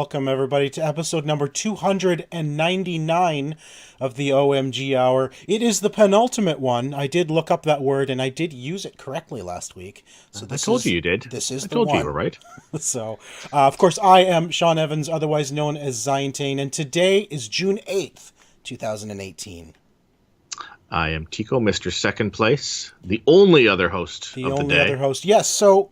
welcome everybody to episode number 299 of the OMG Hour. It is the penultimate one. I did look up that word and I did use it correctly last week. So I told you did. This is I the told one. you were right. So, of course, I am Sean Evans, otherwise known as Zyantane, and today is June 8th, 2018. I am Tico, Mr. Second Place, the only other host of the day. The only other host. Yes, so...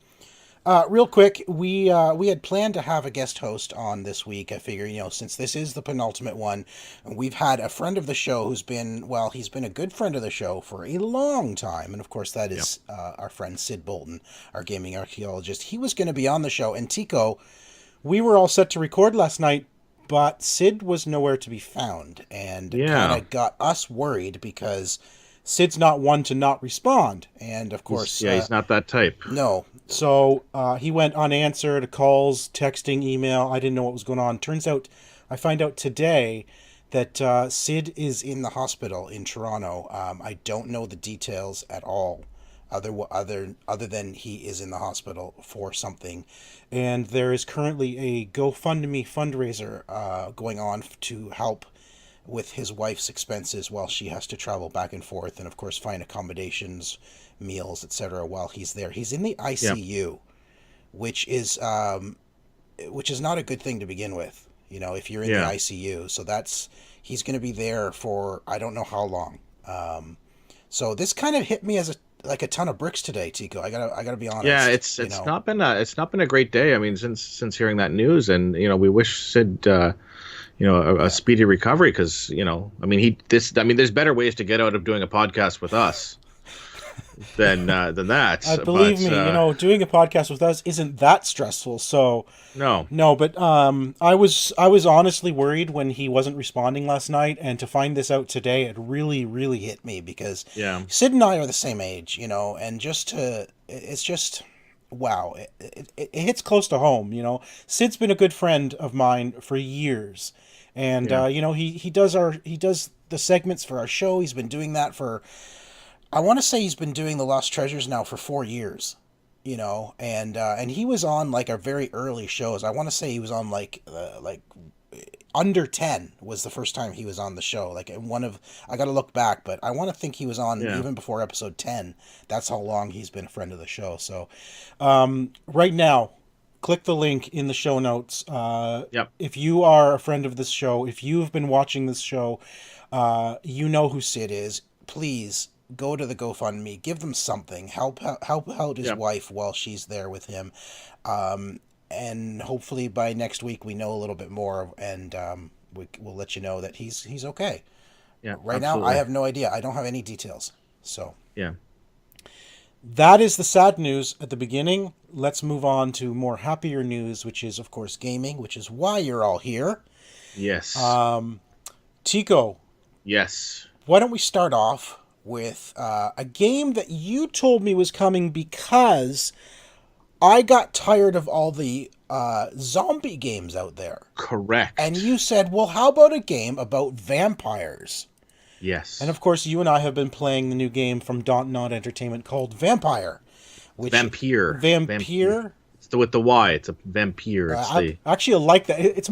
real quick, we had planned to have a guest host on this week. I figure, since this is the penultimate one, we've had a friend of the show who's been, he's been a good friend of the show for a long time. And of course, that is our friend Sid Bolton, our gaming archaeologist. He was going to be on the show. And Tico, we were all set to record last night, but Sid was nowhere to be found. And it kind of got us worried because Sid's not one to not respond. And of course... he's not that type. No. So he went unanswered, calls, texting, email. I didn't know what was going on. Turns out, I find out today that Sid is in the hospital in Toronto. I don't know the details at all, other than he is in the hospital for something. And there is currently a GoFundMe fundraiser going on to help with his wife's expenses while she has to travel back and forth and, of course, find accommodations, meals, etc. while he's there. He's in the ICU, which is not a good thing to begin with, if you're in the ICU. So he's going to be there for I don't know how long. So this kind of hit me as a ton of bricks today, Tico. I gotta be honest. Yeah, it's not been a great day. I mean, since hearing that news, and we wish Sid a speedy recovery because there's better ways to get out of doing a podcast with us than that. Believe me, doing a podcast with us isn't that stressful. So no, but I was honestly worried when he wasn't responding last night, and to find this out today, it really, really hit me because Sid and I are the same age, and it's just. Wow, it hits close to home, Sid's been a good friend of mine for years, and he does the segments for our show. He's been doing that for, I want to say he's been doing the Lost Treasures now for 4 years, and he was on like our very early shows. I want to say he was on like under 10 was the first time he was on the show. Like I got to look back, but I want to think he was on even before episode 10. That's how long he's been a friend of the show. So, right now, click the link in the show notes. If you are a friend of this show, if you've been watching this show, you know who Sid is. Please go to the GoFundMe, give them something, help out his wife while she's there with him. And hopefully by next week we know a little bit more, and we'll let you know that he's okay. Yeah. Right now, I have no idea. I don't have any details. So that is the sad news at the beginning. Let's move on to more happier news, which is of course gaming, which is why you're all here. Yes. Tico. Yes. Why don't we start off with a game that you told me was coming because I got tired of all the zombie games out there. Correct. And you said, well, how about a game about vampires? Yes. And of course, you and I have been playing the new game from Dontnod Entertainment called Vampyr. Vampyr. Vampyr? It's with the Y. It's a Vampyr. Actually, I like that. It's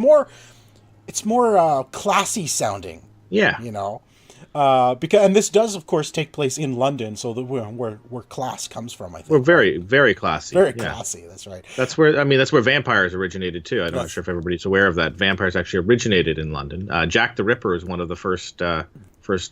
more classy sounding. Yeah. And this does, of course, take place in London, so where class comes from, I think. We're very, very classy. Very classy, that's right. That's where vampires originated too. I'm not sure if everybody's aware of that. Vampires actually originated in London. Jack the Ripper is one of the first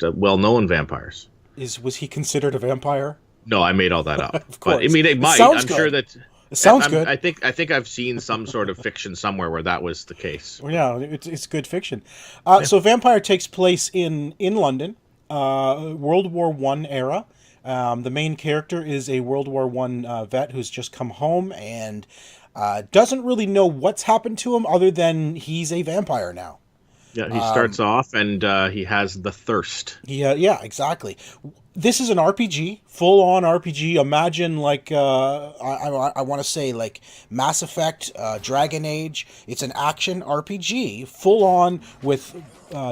well-known vampires. Was he considered a vampire? No, I made all that up. Of course. But, I mean, it might. I'm sure that. It sounds good. I think I've seen some sort of fiction somewhere where that was the case. Well, yeah, it's good fiction. So Vampyr takes place in London, World War I era. The main character is a World War I vet who's just come home and doesn't really know what's happened to him other than he's a vampire now. Yeah, he starts off and he has the thirst. Yeah, exactly. This is an RPG, full on RPG. Imagine like I want to say like Mass Effect, Dragon Age. It's an action RPG, full on with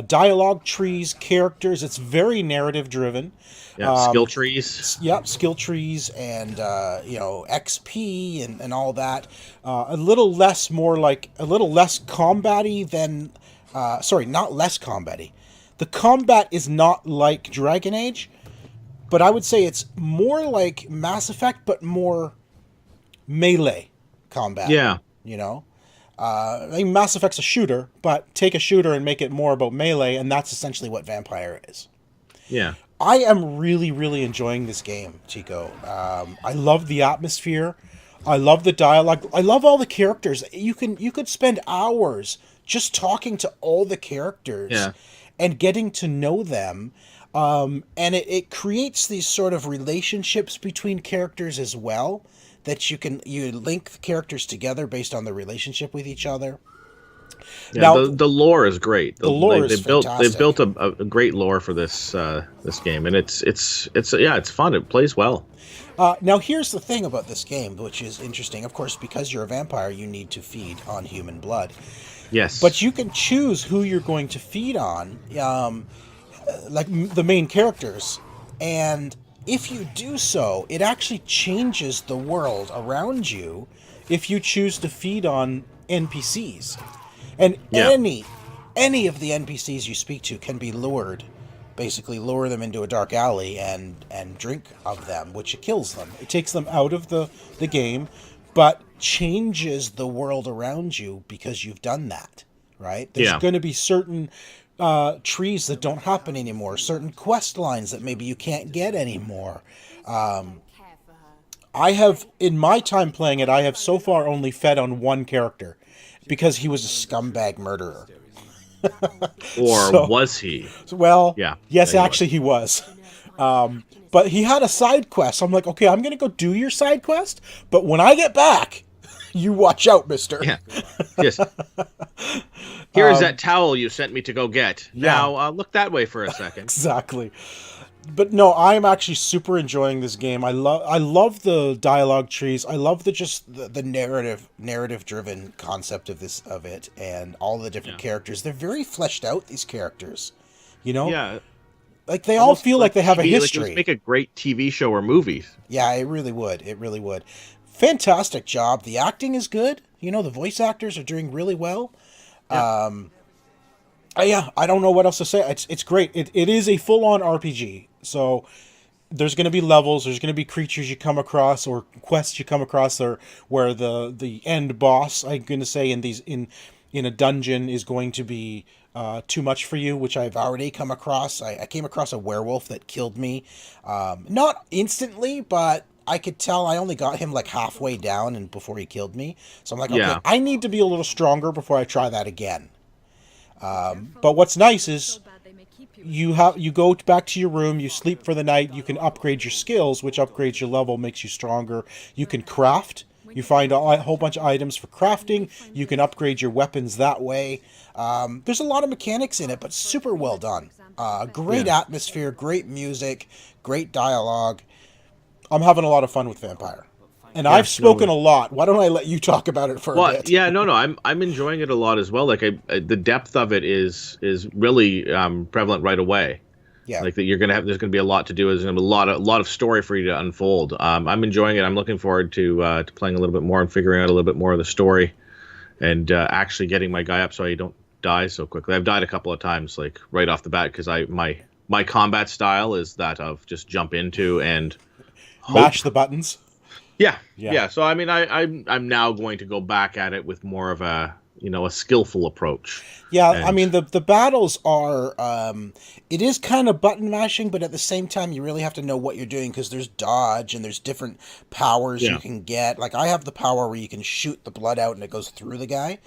dialogue trees, characters. It's very narrative driven. Yeah, skill trees. Yep, skill trees and XP and all that. A little less combat-y than sorry, not less combat-y. The combat is not like Dragon Age, but I would say it's more like Mass Effect, but more melee combat. Yeah. I mean, Mass Effect's a shooter, but take a shooter and make it more about melee, and that's essentially what Vampyr is. Yeah. I am really, really enjoying this game, Chico. I love the atmosphere. I love the dialogue. I love all the characters. You could spend hours just talking to all the characters and getting to know them. And it creates these sort of relationships between characters as well, that you link the characters together based on the relationship with each other. Yeah, now, the lore is great. The lore is fantastic. They built a great lore for this game, and it's fun. It plays well. Now here's the thing about this game, which is interesting. Of course, because you're a vampire, you need to feed on human blood. Yes, but you can choose who you're going to feed on. Like the main characters, and if you do so, it actually changes the world around you if you choose to feed on NPCs. And any of the NPCs you speak to can be lured, basically lure them into a dark alley and drink of them, which kills them. It takes them out of the game, but changes the world around you because you've done that, right? There's going to be certain trees that don't happen anymore, certain quest lines that maybe you can't get anymore. I have, in my time playing it, I have so far only fed on one character because he was a scumbag murderer. Or was he? Well, yes, actually he was. But he had a side quest. So I'm like, okay, I'm going to go do your side quest, but when I get back, you watch out, mister. Yeah. Yes. Here's that towel you sent me to go get. Yeah. Now, look that way for a second. Exactly. But no, I'm actually super enjoying this game. I love the dialogue trees. I love the narrative driven concept of it and all the different characters. They're very fleshed out, these characters. Yeah. Like they all feel like they have a history. Like it would make a great TV show or movie. Yeah, it really would. It really would. Fantastic job. The acting is good. The voice actors are doing really well. Yeah. I don't know what else to say. It's great. It is a full-on RPG. So there's going to be levels. There's going to be creatures you come across or quests you come across where the end boss, I'm going to say, in a dungeon is going to be too much for you, which I've already come across. I came across a werewolf that killed me. Not instantly, but I could tell I only got him like halfway down and before he killed me. So I'm like, okay, I need to be a little stronger before I try that again. But what's nice is you go back to your room, you sleep for the night, you can upgrade your skills, which upgrades your level, makes you stronger. You can craft. You find a whole bunch of items for crafting. You can upgrade your weapons that way. There's a lot of mechanics in it, but super well done. Great atmosphere, great music, great dialogue. I'm having a lot of fun with Vampyr. And I've spoken a lot. Why don't I let you talk about it for a bit? Yeah, no, I'm enjoying it a lot as well. Like the depth of it is really prevalent right away. Yeah, like that there's gonna be a lot to do. There's gonna be a lot of story for you to unfold. I'm enjoying it. I'm looking forward to playing a little bit more and figuring out a little bit more of the story, and actually getting my guy up so I don't die so quickly. I've died a couple of times, like right off the bat, because my combat style is that of just jump into and mash the buttons. Yeah. So I mean, I'm now going to go back at it with more of a skillful approach. Yeah, I mean the battles are it is kind of button mashing, but at the same time you really have to know what you're doing because there's dodge and there's different powers you can get. Like I have the power where you can shoot the blood out and it goes through the guy,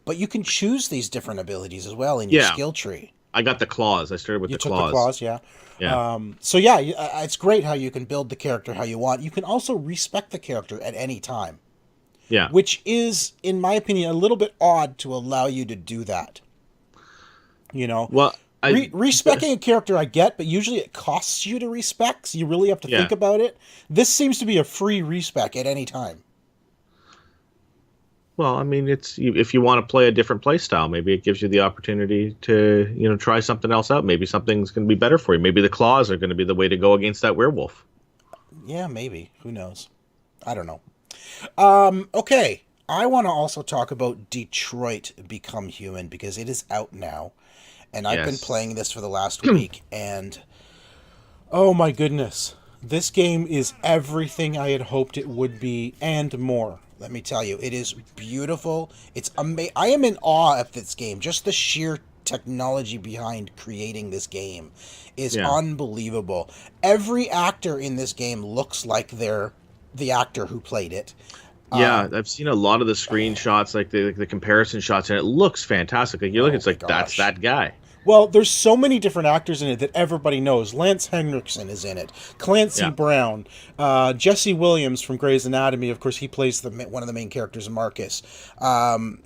but you can choose these different abilities as well in your skill tree. I got the claws. I started with the claws. You took the claws, yeah. So it's great how you can build the character how you want. You can also respec the character at any time. Yeah. Which is, in my opinion, a little bit odd to allow you to do that. Well, Respecing a character I get, but usually it costs you to respec, so you really have to think about it. This seems to be a free respec at any time. Well, I mean, if you want to play a different play style, maybe it gives you the opportunity to, try something else out. Maybe something's going to be better for you. Maybe the claws are going to be the way to go against that werewolf. Yeah, maybe. Who knows? I don't know. Okay. I want to also talk about Detroit Become Human because it is out now. And I've been playing this for the last week. And, oh my goodness. This game is everything I had hoped it would be and more. Let me tell you, it is beautiful. It's amazing. I am in awe of this game. Just the sheer technology behind creating this game is unbelievable. Every actor in this game looks like they're the actor who played it. Yeah, I've seen a lot of the screenshots, like the comparison shots, and it looks fantastic. Like you look, it's like that's that guy. Well, there's so many different actors in it that everybody knows. Lance Henriksen is in it. Clancy Brown. Jesse Williams from Grey's Anatomy. Of course, he plays one of the main characters, Marcus.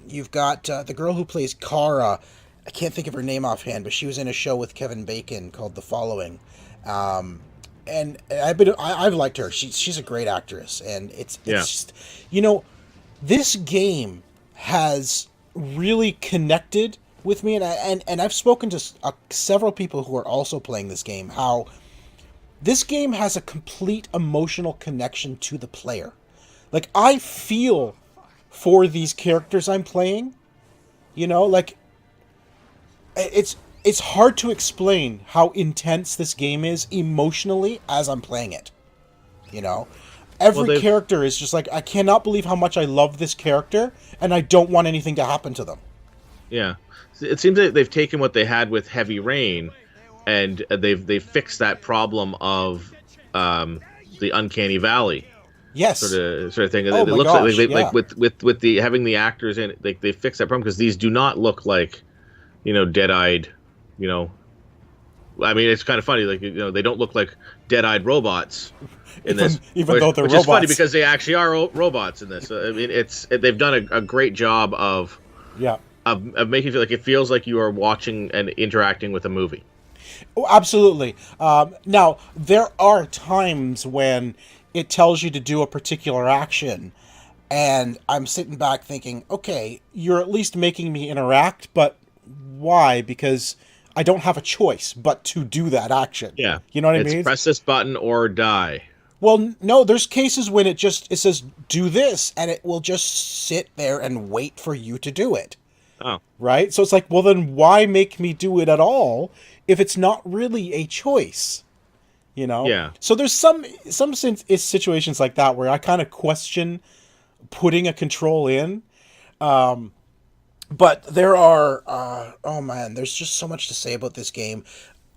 You've got the girl who plays Kara. I can't think of her name offhand, but she was in a show with Kevin Bacon called The Following. And I've liked her. She's a great actress. And it's just, this game has really connected with me, and I've spoken to several people who are also playing this game, how this game has a complete emotional connection to the player. Like, I feel for these characters I'm playing, like, it's hard to explain how intense this game is emotionally as I'm playing it, Every character is just like, I cannot believe how much I love this character, and I don't want anything to happen to them. Yeah. It seems that they've taken what they had with Heavy Rain, and they've fixed that problem of the Uncanny Valley. Yes. Sort of thing. It looks like with the having the actors in it, they fixed that problem because these do not look like, dead-eyed, I mean, it's kind of funny, like, they don't look like dead-eyed robots in this, even though they're robots. Which is funny because they actually are robots in this. I mean, they've done a great job of making you feel like it feels like you are watching and interacting with a movie. Oh, absolutely. Now, there are times when it tells you to do a particular action, and I'm sitting back thinking, okay, you're at least making me interact, but why? Because I don't have a choice but to do that action. Yeah. You know what I mean? Press this button or die. Well, no, there's cases when it says, do this, and it will just sit there and wait for you to do it. Oh. Right? So it's like, well, then why make me do it at all if it's not really a choice? Yeah. So there's some situations like that where I kind of question putting a control in. But there are, oh man, there's just so much to say about this game.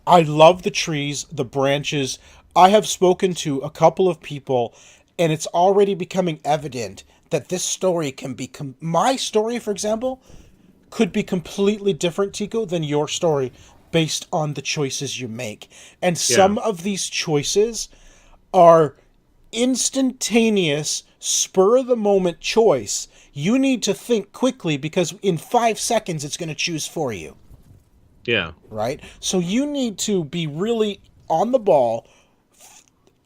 I love the trees, the branches. I have spoken to a couple of people, and it's already becoming evident that this story can be, my story, for example, could be completely different, Tico, than your story based on the choices you make. And some of these choices are instantaneous, spur-of-the-moment choice. You need to think quickly because in 5 seconds it's going to choose for you. Yeah. Right? So you need to be really on the ball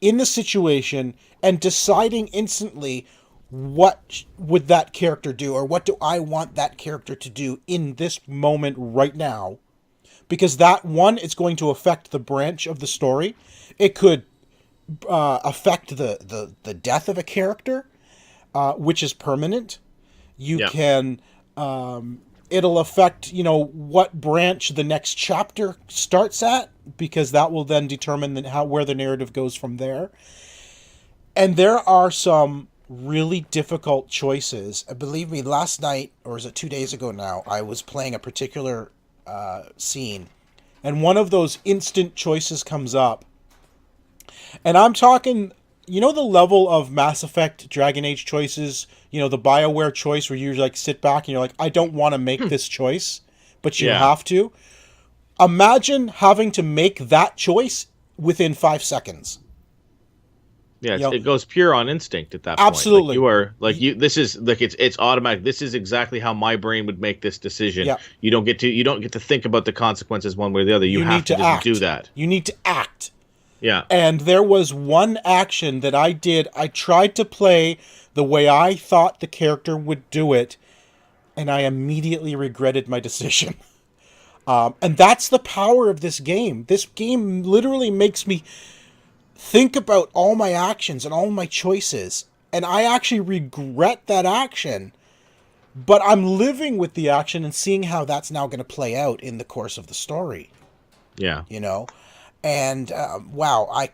in the situation and deciding instantly what would that character do, or what do I want that character to do in this moment right now? Because that one, it's going to affect the branch of the story. It could affect the death of a character, which is permanent. You can, it'll affect, what branch the next chapter starts at, because that will then determine where the narrative goes from there. And there are some really difficult choices. Believe me, last night, or is it 2 days ago now, I was playing a particular scene, and one of those instant choices comes up. And I'm talking, the level of Mass Effect Dragon Age choices, the BioWare choice where you like sit back and you're like, I don't want to make this choice, but you have to. Imagine having to make that choice within 5 seconds. Yeah, You know, it goes pure on instinct at that point. Like absolutely. you are like you. This is like it's automatic. This is exactly how my brain would make this decision. Yeah. You don't get to think about the consequences one way or the other. You You have need to to just do act. that. You need to act. Yeah. And there was one action that I did. I tried to play the way I thought the character would do it, and I immediately regretted my decision. And that's the power of this game. This game literally makes me think about all my actions and all my choices. And I actually regret that action. But I'm living with the action and seeing how that's now going to play out in the course of the story. Yeah. You know? And wow,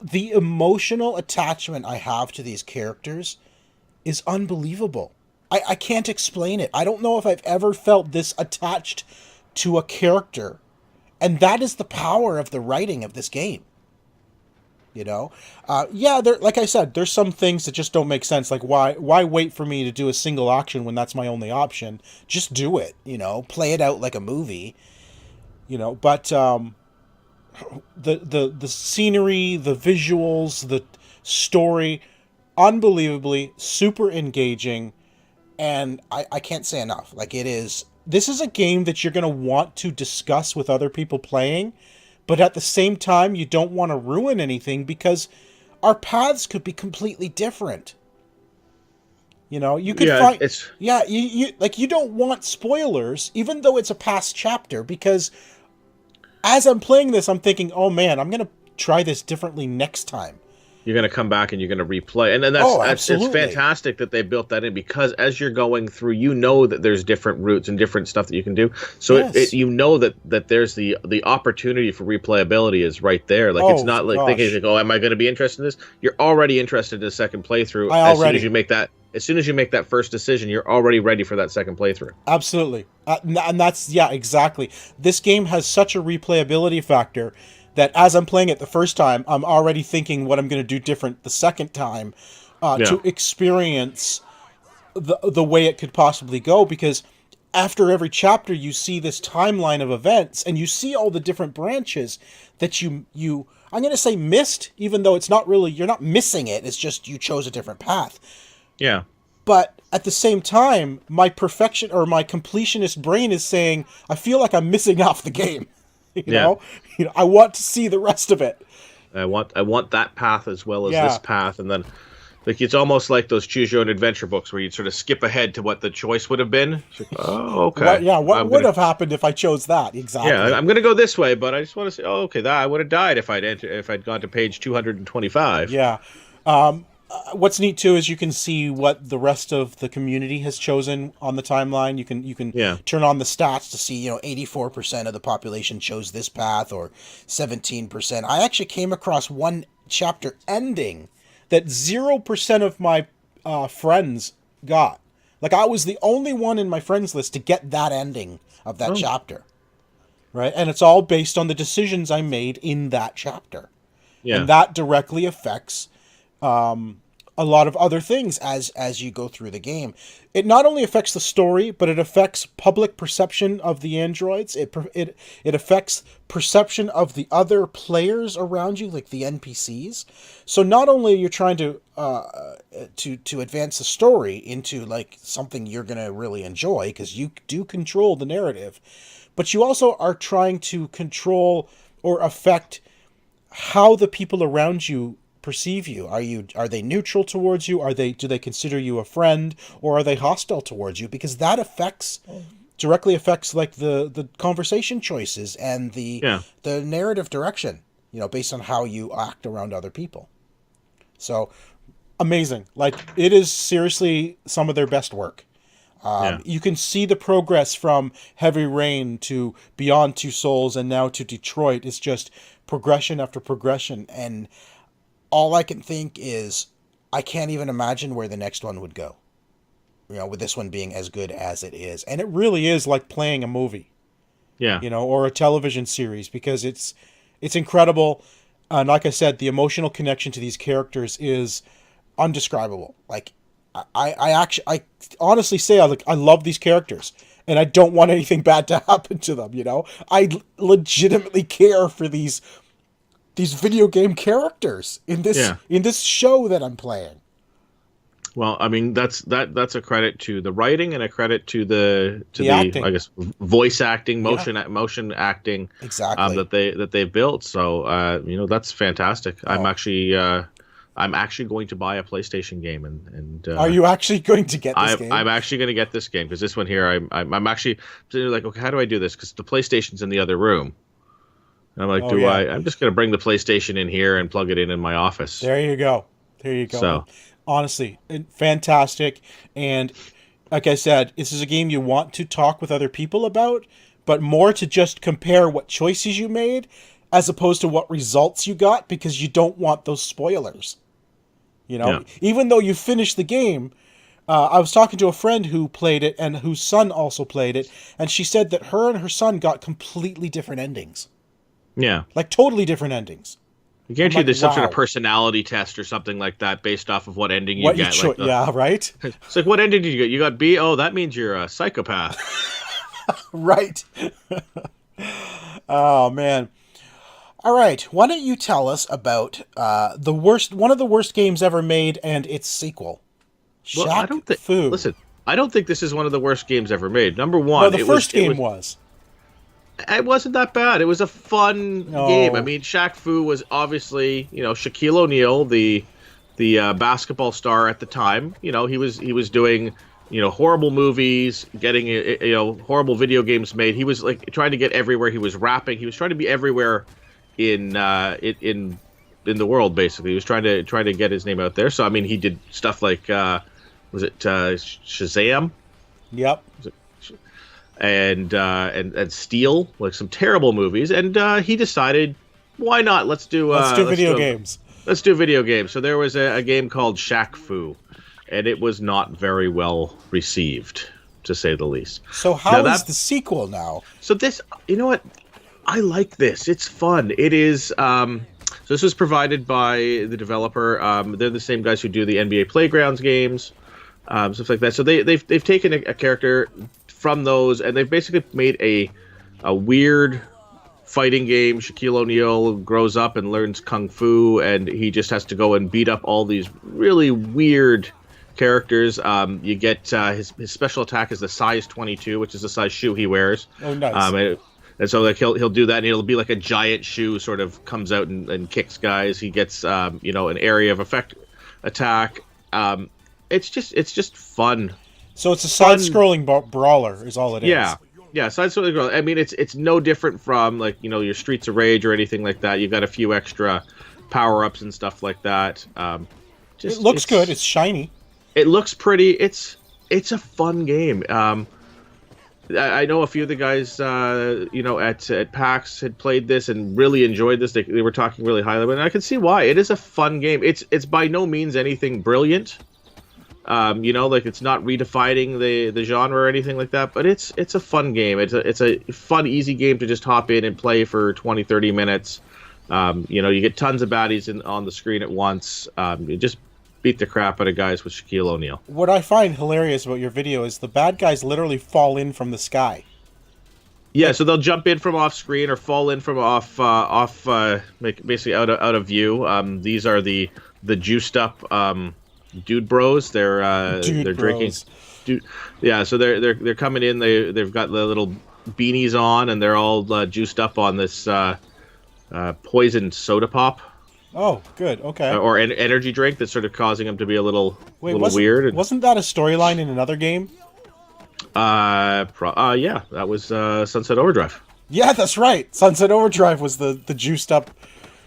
the emotional attachment I have to these characters is unbelievable. I can't explain it. I don't know if I've ever felt this attached to a character. And that is the power of the writing of this game. You know, yeah. There, like I said, there's some things that just don't make sense. Like why wait for me to do a single action when that's my only option? Just do it. You know, play it out like a movie. You know, but the scenery, the visuals, the story, unbelievably super engaging, and I can't say enough. Like it is. This is a game that you're gonna want to discuss with other people playing. But at the same time, you don't want to ruin anything because our paths could be completely different. You know, you could find... It's... Yeah, you don't want spoilers, even though it's a past chapter, because as I'm playing this, I'm thinking, oh man, I'm going to try this differently next time. You're going to come back and you're going to replay. And then that's it's fantastic that they built that in, because as you're going through, you know that there's different routes and different stuff that you can do. So yes. You know that there's the opportunity for replayability is right there. Like it's not like thinking, like, oh, am I going to be interested in this? You're already interested in a second playthrough. Soon as you make that first decision, you're already ready for that second playthrough. Absolutely. And that's, yeah, exactly. This game has such a replayability factor that as I'm playing it the first time, I'm already thinking what I'm going to do different the second time to experience the way it could possibly go. Because after every chapter, you see this timeline of events, and you see all the different branches that you I'm going to say missed, even though it's not really, you're not missing it. It's just you chose a different path. Yeah. But at the same time, my perfection or my completionist brain is saying, I feel like I'm missing off the game. You know, I want to see the rest of it. I want that path as well as this path, and then like it's almost like those choose your own adventure books where you sort of skip ahead to what the choice would have been. Like, oh, okay. What would have happened if I chose that? Exactly. Yeah, I'm going to go this way, but I just want to say, oh, okay, that I would have died if I'd gone to page 225. Yeah. What's neat too is you can see what the rest of the community has chosen on the timeline. You can turn on the stats to see, 84% of the population chose this path, or 17%. I actually came across one chapter ending that 0% of my friends got. Like I was the only one in my friends list to get that ending of that chapter. Right? And it's all based on the decisions I made in that chapter. Yeah. And that directly affects a lot of other things as you go through the game. It not only affects the story, but it affects public perception of the androids. It affects perception of the other players around you, like the NPCs. So not only are you trying to advance the story into like something you're going to really enjoy, because you do control the narrative, but you also are trying to control or affect how the people around you perceive you. Are they neutral towards you? Do they consider you a friend, or are they hostile towards you? Because that directly affects like the conversation choices and the narrative direction, based on how you act around other people. So amazing. Like it is seriously some of their best work. You can see the progress from Heavy Rain to Beyond Two Souls and now to Detroit. It's just progression after progression, and all I can think is I can't even imagine where the next one would go. With this one being as good as it is. And it really is like playing a movie. Yeah. Or a television series, because it's incredible. And like I said, the emotional connection to these characters is undescribable. Like I honestly say I love these characters, and I don't want anything bad to happen to them, I legitimately care for these these video game characters in this show that I'm playing. Well, I mean that's a credit to the writing and a credit to the acting. I guess voice acting, motion acting exactly that they built. So that's fantastic. Oh. I'm actually going to buy a PlayStation game and are you actually going to get this game? I'm actually going to get this game because this one here I'm actually like, okay, how do I do this? Because the PlayStation's in the other room. And I'm like, I'm just going to bring the PlayStation in here and plug it in my office. There you go. So. Honestly, fantastic. And like I said, this is a game you want to talk with other people about, but more to just compare what choices you made as opposed to what results you got, because you don't want those spoilers. Even though you finished the game, I was talking to a friend who played it and whose son also played it, and she said that her and her son got completely different endings. Yeah. Like totally different endings. I guarantee there's some sort of personality test or something like that based off of what ending you get. Yeah, right? It's like, what ending did you get? You got B? Oh, that means you're a psychopath. Right. Oh, man. All right. Why don't you tell us about one of the worst games ever made and its sequel? Shaq Fu. Listen, I don't think this is one of the worst games ever made. Number one, well, the first game was. It wasn't that bad. It was a fun game. I mean, Shaq Fu was obviously, Shaquille O'Neal, the basketball star at the time. He was doing, horrible movies, getting horrible video games made. He was like trying to get everywhere. He was rapping. He was trying to be everywhere in the world. Basically, he was trying to get his name out there. So I mean, he did stuff like was it Shazam? Yep. And Steel, like some terrible movies, and he decided, why not? Let's do video games. Let's do video games. So there was a game called Shaq Fu, and it was not very well received, to say the least. So how is the sequel now? So this, you know what? I like this. It's fun. It is. So this was provided by the developer. They're the same guys who do the NBA Playgrounds games, stuff like that. So they've taken a character from those, and they've basically made a weird fighting game. Shaquille O'Neal grows up and learns kung fu, and he just has to go and beat up all these really weird characters. You get his special attack is the size 22, which is the size shoe he wears. Oh, nice. And so like he'll do that, and it'll be like a giant shoe sort of comes out and kicks guys. He gets an area of effect attack. It's just fun. So it's a side-scrolling brawler, is all it is. Yeah, side-scrolling brawler. I mean, it's no different from like your Streets of Rage or anything like that. You've got a few extra power-ups and stuff like that. It looks good. It's shiny. It looks pretty. It's a fun game. I know a few of the guys, at PAX had played this and really enjoyed this. They were talking really highly of it, and I can see why. It is a fun game. It's by no means anything brilliant. It's not redefining the genre or anything like that, but it's a fun game. It's a fun, easy game to just hop in and play for 20, 30 minutes. You get tons of baddies on the screen at once. You just beat the crap out of guys with Shaquille O'Neal. What I find hilarious about your video is the bad guys literally fall in from the sky. Yeah, so they'll jump in from off screen or fall in from basically out of view. These are the juiced up dude bros. They're drinking. So they're coming in. They've got the little beanies on, and they're all juiced up on this poison soda pop. Oh, good. Okay. Or an energy drink that's sort of causing them to be a little weird. Wasn't that a storyline in another game? Yeah, that was Sunset Overdrive. Yeah, that's right. Sunset Overdrive was the juiced up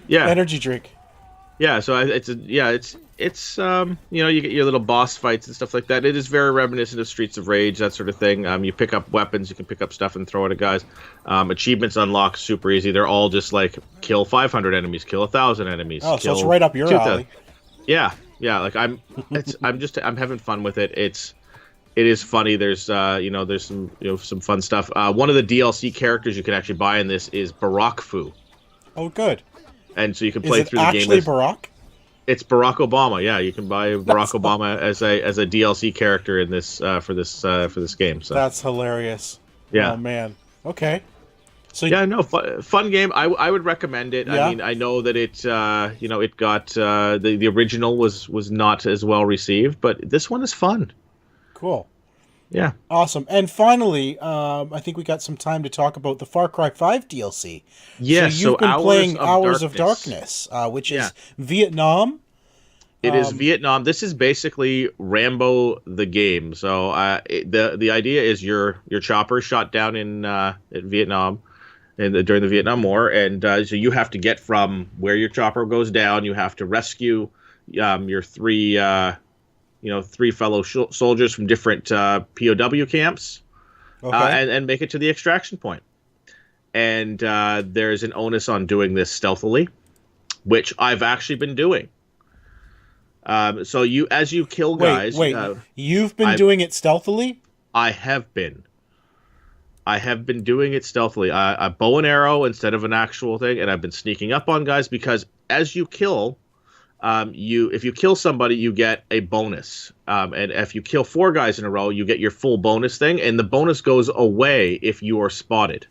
energy drink. Yeah, so you get your little boss fights and stuff like that. It is very reminiscent of Streets of Rage, that sort of thing. You pick up weapons, you can pick up stuff and throw it at guys. Achievements unlock super easy. They're all just like kill 500 enemies, kill 1,000 enemies. Oh, so it's right up your alley. Yeah. Like I'm having fun with it. It is funny. There's there's some fun stuff. One of the DLC characters you can actually buy in this is Barack Fu. Oh, good. And so you can play through the game. Is it actually Barack? It's Barack Obama. Yeah, you can buy Barack Obama as a DLC character in this for this game. So that's hilarious. Yeah. Oh man. Okay. So Yeah, no, fun game. I would recommend it. yeah, I mean, I know that it it got the original was not as well received, but this one is fun. cool. Yeah. Awesome. And finally, I think we got some time to talk about the Far Cry 5 DLC. So Yes. you've So been Hours playing of Hours of Darkness. Darkness, which Yeah. is Vietnam. It is Vietnam. This is basically Rambo the game. So the idea is your chopper shot down in Vietnam during the Vietnam War, and so you have to get from where your chopper goes down. You have to rescue your three fellow soldiers from different POW camps, Okay. and make it to the extraction point. And there's an onus on doing this stealthily, which I've actually been doing. So as you kill guys, Wait. You've been doing it stealthily? I have been. I have been doing it stealthily. A bow and arrow instead of an actual thing, and I've been sneaking up on guys because as you kill, if you kill somebody, you get a bonus. And if you kill 4 guys in a row, you get your full bonus thing, and the bonus goes away if you are spotted.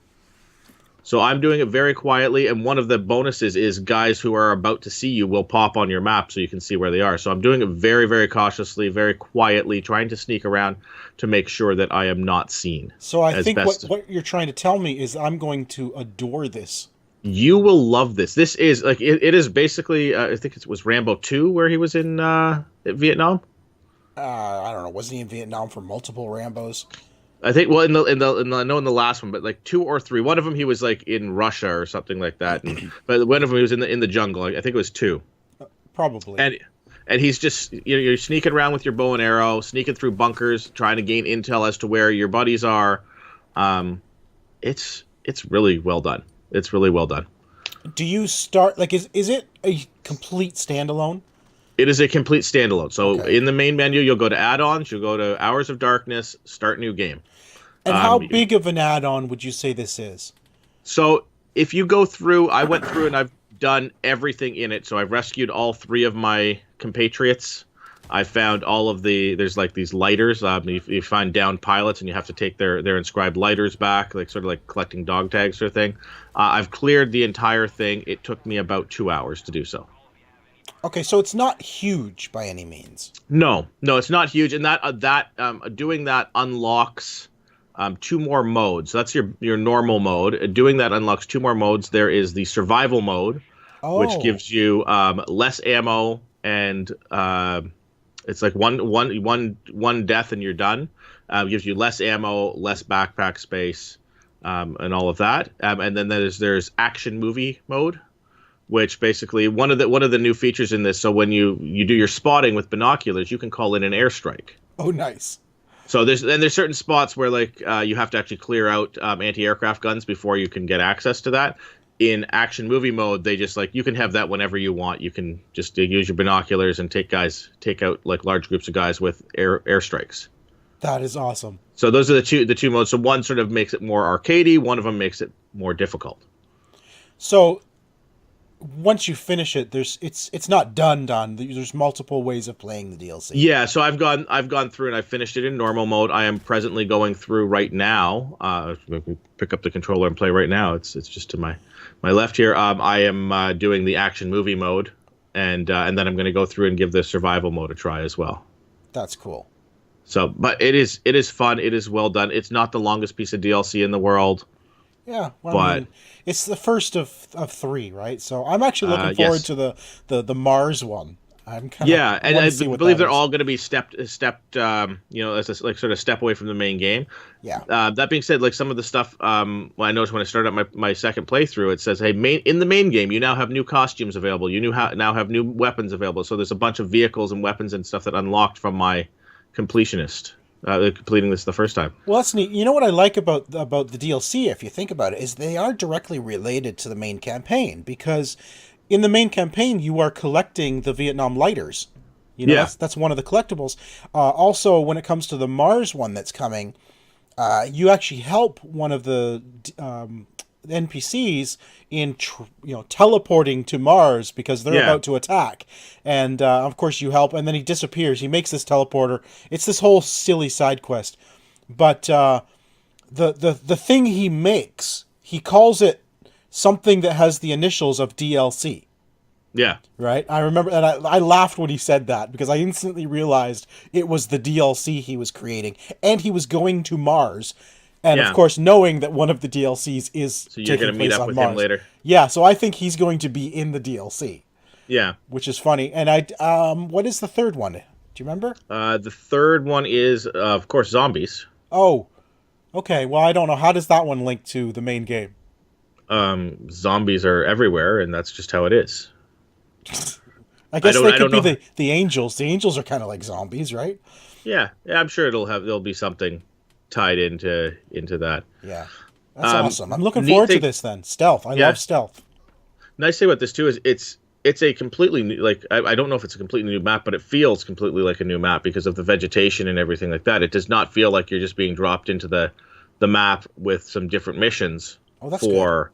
So I'm doing it very quietly, and one of the bonuses is guys who are about to see you will pop on your map so you can see where they are. So I'm doing it very, very cautiously, very quietly, trying to sneak around to make sure that I am not seen. So I think what you're trying to tell me is I'm going to adore this. You will love this. This is like it is basically I think it was Rambo 2 where he was in Vietnam. I don't know. Wasn't he in Vietnam for multiple Rambos? I think in the last one, but like 2 or 3. One of them he was like in Russia or something like that, but one of them he was in the jungle. I think it was 2. Probably. And he's just you're sneaking around with your bow and arrow, sneaking through bunkers, trying to gain intel as to where your buddies are. It's really well done. It's really well done. Do you start like is it a complete standalone? It is a complete standalone. So in the main menu, you'll go to add-ons, you'll go to Hours of Darkness, start new game. And how big of an add-on would you say this is? So if you go through, I went through and I've done everything in it. So I've rescued all 3 of my compatriots. I found all of there's like these lighters. You find downed pilots and you have to take their inscribed lighters back, like sort of like collecting dog tags sort of thing. I've cleared the entire thing. It took me about 2 hours to do so. Okay, so it's not huge by any means. No, it's not huge, and doing that unlocks 2 more modes. So that's your normal mode. Doing that unlocks 2 more modes. There is the survival mode, which gives you less ammo, and it's like one death and you're done. Gives you less ammo, less backpack space, and all of that. And then there's action movie mode, which basically one of the new features in this. So when you do your spotting with binoculars, you can call in an airstrike. Oh, nice. So there's certain spots where like you have to actually clear out anti-aircraft guns before you can get access to that. In action movie mode, they just like you can have that whenever you want. You can just use your binoculars and take out like large groups of guys with airstrikes. That is awesome. So those are the two modes. So one sort of makes it more arcadey, one of them makes it more difficult. So once you finish it, it's not done. There's multiple ways of playing the DLC. Yeah, so I've gone through and I've finished it in normal mode. I am presently going through right now. Pick up the controller and play right now. It's just to my left here. I am doing the action movie mode, and then I'm going to go through and give the survival mode a try as well. That's cool. So, but it is fun. It is well done. It's not the longest piece of DLC in the world. Yeah, well, I mean, it's the first of 3, right? So I'm actually looking forward to the Mars one. I'm kind of and I believe they're all going to be stepped, as a like sort of step away from the main game. Yeah. That being said, like some of the stuff, I noticed when I started my second playthrough, it says, "Hey, in the main game, you now have new costumes available. You now have new weapons available. So there's a bunch of vehicles and weapons and stuff that unlocked from my completionist." Completing this the first time. Well, that's neat. You know what I like about the DLC, if you think about it, is they are directly related to the main campaign, because in the main campaign you are collecting the Vietnam lighters. That's one of the collectibles. Also, when it comes to the Mars one that's coming, you actually help one of the NPCs in teleporting to Mars because they're about to attack, and of course you help, and then he disappears. He makes this teleporter. It's this whole silly side quest, but the thing he makes, he calls it something that has the initials of DLC. Yeah. Right? I remember, and I laughed when he said that, because I instantly realized it was the DLC he was creating, and he was going to Mars. And of course, knowing that one of the DLCs is so you're going to meet up with him later. Yeah, so I think he's going to be in the DLC. Yeah. Which is funny. And what is the third one? Do you remember? The third one is, of course, zombies. Oh, okay. Well, I don't know. How does that one link to the main game? Zombies are everywhere, and that's just how it is. I guess they could be the angels. The angels are kind of like zombies, right? Yeah, I'm sure there'll be something tied into that. Yeah, that's awesome. I'm looking forward to this then. Stealth. I love stealth. Nice thing about this too is it's a completely new, like, I don't know if it's a completely new map, but it feels completely like a new map because of the vegetation and everything like that. It does not feel like you're just being dropped into the map with some different missions. Oh, that's good.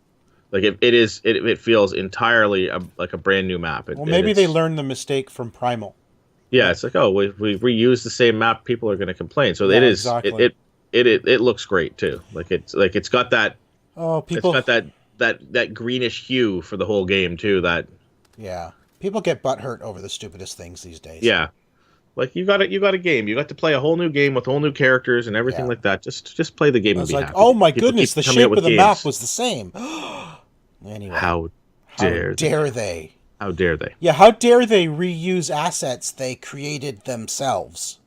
Like it feels entirely like a brand new map. Well, maybe they learned the mistake from Primal. Yeah, it's like, oh, we reuse the same map. People are going to complain. So it is exactly. It looks great too. It's got that. Oh, people. It's got that greenish hue for the whole game too. Yeah, people get butthurt over the stupidest things these days. Yeah, like you got a game. You got to play a whole new game with whole new characters and everything like that. Just play the game and be happy. Oh my goodness, the shape of the map was the same. Anyway, how dare they? How dare they? Yeah, how dare they reuse assets they created themselves?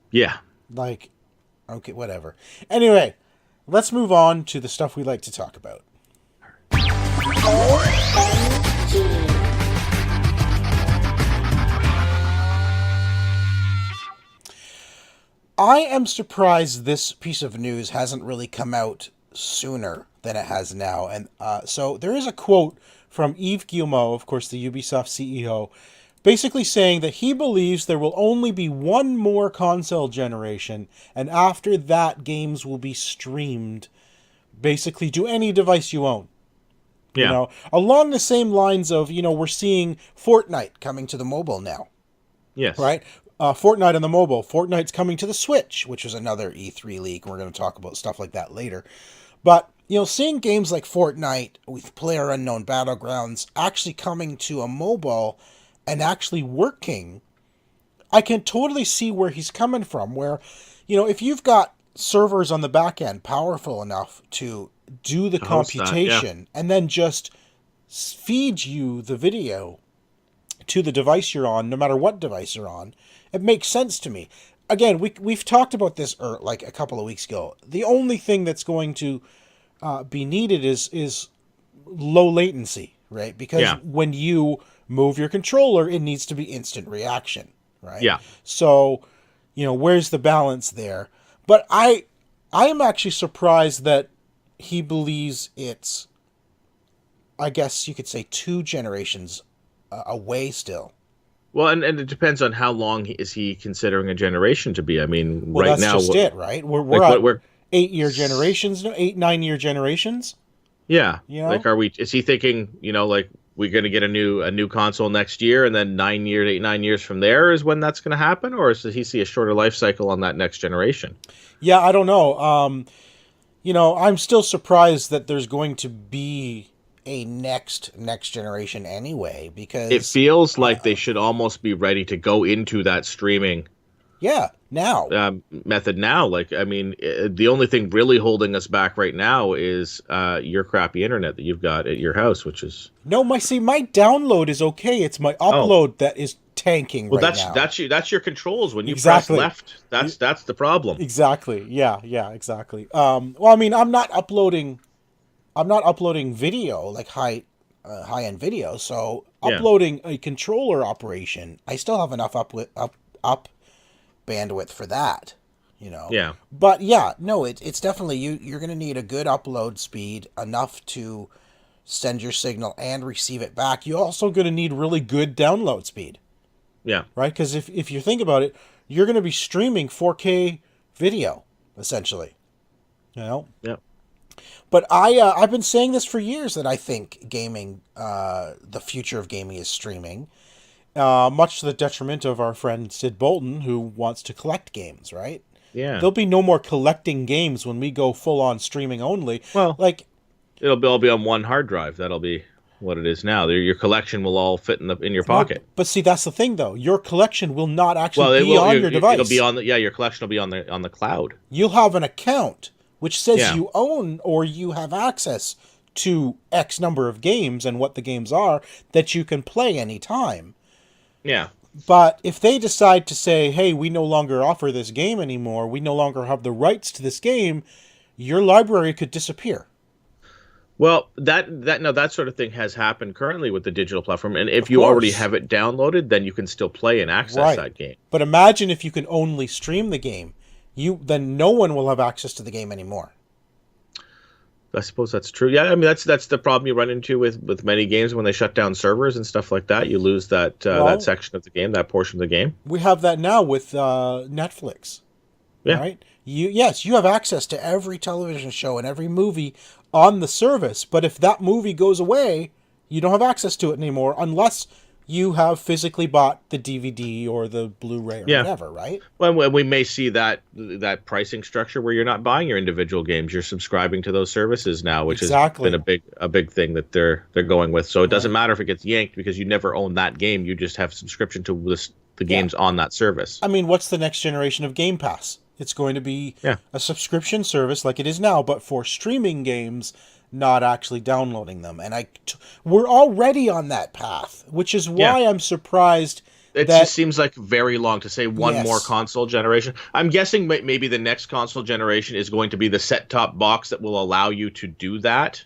Yeah. Like, okay, whatever. Anyway, let's move on to the stuff we like to talk about. I am surprised this piece of news hasn't really come out sooner than it has now. And so there is a quote from Yves Guillemot, of course, the Ubisoft CEO, basically saying that he believes there will only be one more console generation, and after that, games will be streamed basically to any device you own. Yeah. You know, along the same lines of, we're seeing Fortnite coming to the mobile now. Yes. Right? Fortnite on the mobile. Fortnite's coming to the Switch, which was another E3 leak. We're going to talk about stuff like that later. But, seeing games like Fortnite with PlayerUnknown Battlegrounds actually coming to a mobile and actually working, I can totally see where he's coming from. Where, if you've got servers on the back end powerful enough to do the computation and then just feed you the video to the device you're on, no matter what device you're on, it makes sense to me. Again, we've talked about this like a couple of weeks ago. The only thing that's going to be needed is low latency, right? Because when you move your controller, it needs to be instant reaction, right? Yeah. So, where's the balance there? But I am actually surprised that he believes it's, I guess you could say, 2 generations away still. Well, and it depends on how long is he considering a generation to be. I mean, right that's now... That's just it, right? We're 8-year generations, 9-year generations? Yeah. Like, is he thinking, like, we're going to get a new console next year, and then 9 years from there is when that's going to happen? Or does he see a shorter life cycle on that next generation? Yeah, I don't know. I'm still surprised that there's going to be a next generation anyway, because it feels like they should almost be ready to go into that streaming method now. Like, I mean, the only thing really holding us back right now is your crappy internet that you've got at your house, which is my download is okay. It's my upload that is tanking right now. That's your controls when you press left. That's the problem. Exactly. Yeah, exactly. Well, I mean, I'm not uploading video, like high-end video, so uploading a controller operation, I still have enough up bandwidth for that, Yeah. But it's definitely you're going to need a good upload speed, enough to send your signal and receive it back. You're also going to need really good download speed. Yeah. Right? Because if you think about it, you're going to be streaming 4K video, essentially. Yeah. But I've been saying this for years, that I think gaming, the future of gaming is streaming, much to the detriment of our friend Sid Bolton, who wants to collect games, right? Yeah. There'll be no more collecting games when we go full on streaming only. Well, like, It'll all be on one hard drive. That'll be what it is now. Your collection will all fit in your No, pocket. but see, that's the thing, though. Your collection will not Well, actually be on your device. It'll be on your collection will be on the cloud. You'll have an account which says Yeah. you own or you have access to X number of games and what the games are that you can play anytime. Yeah. But if they decide to say, hey, we no longer offer this game anymore, we no longer have the rights to this game, your library could disappear. Well, that sort of thing has happened currently with the digital platform, and if you already have it downloaded, then you can still play and access that game. But imagine if you can only stream the game, then no one will have access to the game anymore. I suppose that's true. Yeah, I mean that's the problem you run into with many games when they shut down servers and stuff like that. You lose that that section of the game, that portion of the game. We have that now with Netflix. Yeah. Right? You have access to every television show and every movie on the service, but if that movie goes away, you don't have access to it anymore unless you have physically bought the DVD or the Blu-ray or whatever, right? Well, we may see that pricing structure where you're not buying your individual games, you're subscribing to those services now, which has been a big thing that they're going with. So it doesn't matter if it gets yanked because you never own that game, you just have subscription to the games on that service. I mean, what's the next generation of Game Pass? It's going to be a subscription service like it is now, but for streaming games, not actually downloading them. And we're already on that path, which is why I'm surprised. It just seems like very long to say one more console generation. I'm guessing maybe the next console generation is going to be the set-top box that will allow you to do that.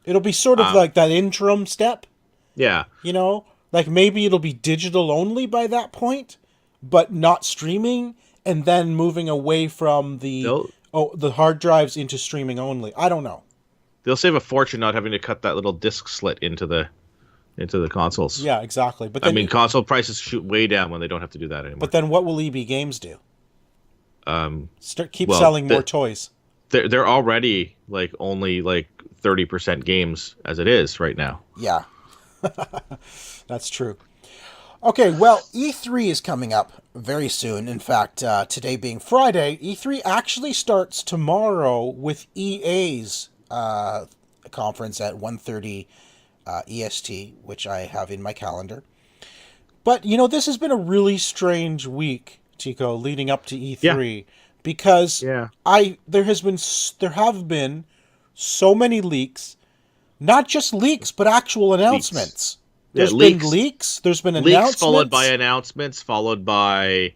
It'll be sort of like that interim step. Yeah. You know, like maybe it'll be digital only by that point, but not streaming, and then moving away from the hard drives into streaming only. I don't know. They'll save a fortune not having to cut that little disc slit into the consoles. Yeah, exactly. But then, I mean, console prices shoot way down when they don't have to do that anymore. But then, what will EB Games do? Keep selling more toys. They're already only 30% games as it is right now. Yeah, that's true. Okay, well, E3 is coming up very soon. In fact, today being Friday, E3 actually starts tomorrow with EA's conference at 1:30 EST, which I have in my calendar. But, this has been a really strange week, Tico, leading up to E3, because there have been so many leaks, not just leaks, but actual announcements. There's been leaks. There's been announcements. Followed by announcements, followed by,